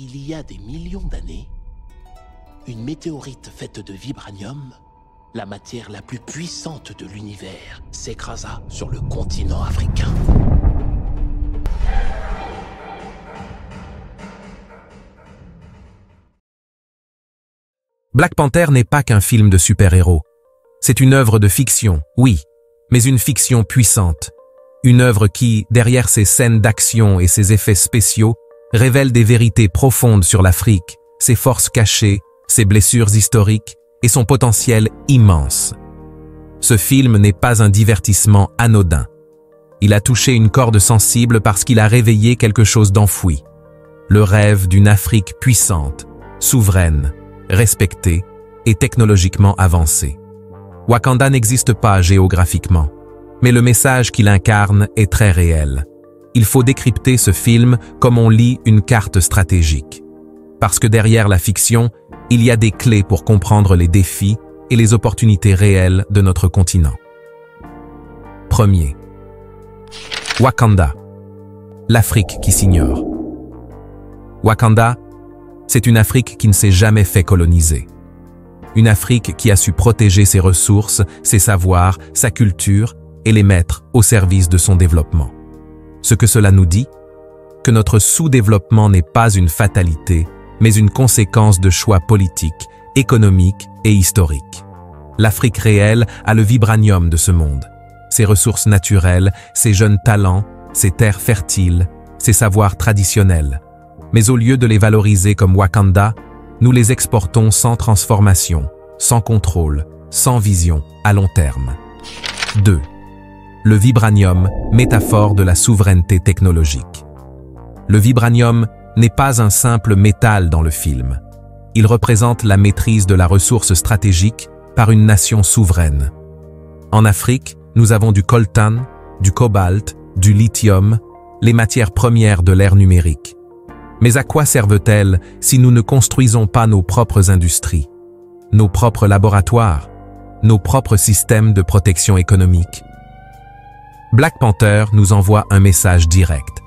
Il y a des millions d'années, une météorite faite de vibranium, la matière la plus puissante de l'univers, s'écrasa sur le continent africain. Black Panther n'est pas qu'un film de super-héros. C'est une œuvre de fiction, oui, mais une fiction puissante. Une œuvre qui, derrière ses scènes d'action et ses effets spéciaux, révèle des vérités profondes sur l'Afrique, ses forces cachées, ses blessures historiques et son potentiel immense. Ce film n'est pas un divertissement anodin. Il a touché une corde sensible parce qu'il a réveillé quelque chose d'enfoui. Le rêve d'une Afrique puissante, souveraine, respectée et technologiquement avancée. Wakanda n'existe pas géographiquement, mais le message qu'il incarne est très réel. Il faut décrypter ce film comme on lit une carte stratégique. Parce que derrière la fiction, il y a des clés pour comprendre les défis et les opportunités réelles de notre continent. Premier. Wakanda. L'Afrique qui s'ignore. Wakanda, c'est une Afrique qui ne s'est jamais fait coloniser. Une Afrique qui a su protéger ses ressources, ses savoirs, sa culture et les mettre au service de son développement. Ce que cela nous dit, que notre sous-développement n'est pas une fatalité, mais une conséquence de choix politiques, économiques et historiques. L'Afrique réelle a le vibranium de ce monde, ses ressources naturelles, ses jeunes talents, ses terres fertiles, ses savoirs traditionnels. Mais au lieu de les valoriser comme Wakanda, nous les exportons sans transformation, sans contrôle, sans vision à long terme. 2. Le vibranium, métaphore de la souveraineté technologique. Le vibranium n'est pas un simple métal dans le film. Il représente la maîtrise de la ressource stratégique par une nation souveraine. En Afrique, nous avons du coltan, du cobalt, du lithium, les matières premières de l'ère numérique. Mais à quoi servent-elles si nous ne construisons pas nos propres industries, nos propres laboratoires, nos propres systèmes de protection économique? Black Panther nous envoie un message direct.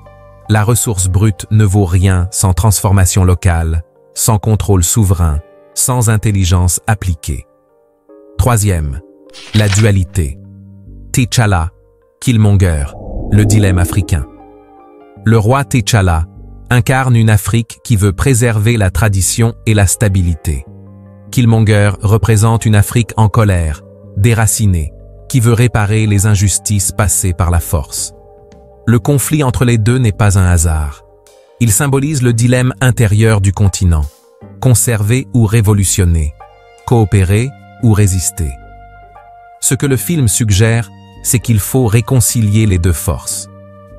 La ressource brute ne vaut rien sans transformation locale, sans contrôle souverain, sans intelligence appliquée. Troisième, la dualité. T'Challa, Killmonger, le dilemme africain. Le roi T'Challa incarne une Afrique qui veut préserver la tradition et la stabilité. Killmonger représente une Afrique en colère, déracinée, qui veut réparer les injustices passées par la force. Le conflit entre les deux n'est pas un hasard. Il symbolise le dilemme intérieur du continent. Conserver ou révolutionner, coopérer ou résister. Ce que le film suggère, c'est qu'il faut réconcilier les deux forces.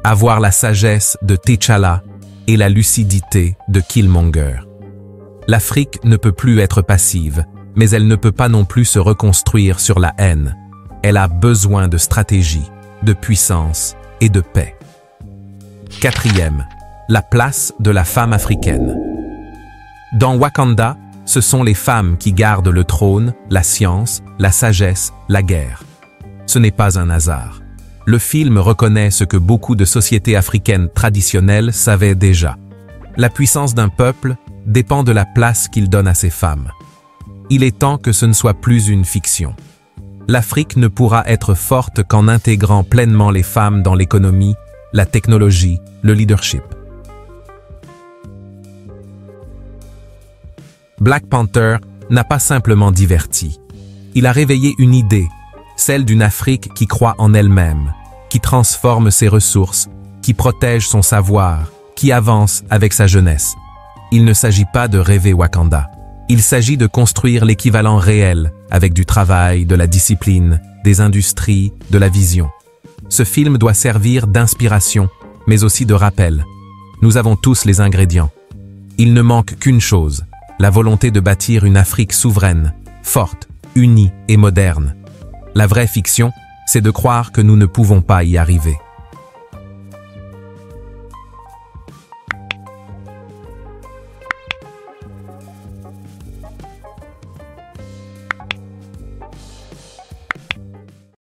Avoir la sagesse de T'Challa et la lucidité de Killmonger. L'Afrique ne peut plus être passive, mais elle ne peut pas non plus se reconstruire sur la haine. Elle a besoin de stratégie, de puissance et de paix. Quatrième, la place de la femme africaine. Dans Wakanda, ce sont les femmes qui gardent le trône, la science, la sagesse, la guerre. Ce n'est pas un hasard. Le film reconnaît ce que beaucoup de sociétés africaines traditionnelles savaient déjà. La puissance d'un peuple dépend de la place qu'il donne à ses femmes. Il est temps que ce ne soit plus une fiction. L'Afrique ne pourra être forte qu'en intégrant pleinement les femmes dans l'économie, la technologie, le leadership. Black Panther n'a pas simplement diverti. Il a réveillé une idée, celle d'une Afrique qui croit en elle-même, qui transforme ses ressources, qui protège son savoir, qui avance avec sa jeunesse. Il ne s'agit pas de rêver Wakanda. Il s'agit de construire l'équivalent réel avec du travail, de la discipline, des industries, de la vision. Ce film doit servir d'inspiration, mais aussi de rappel. Nous avons tous les ingrédients. Il ne manque qu'une chose, la volonté de bâtir une Afrique souveraine, forte, unie et moderne. La vraie fiction, c'est de croire que nous ne pouvons pas y arriver.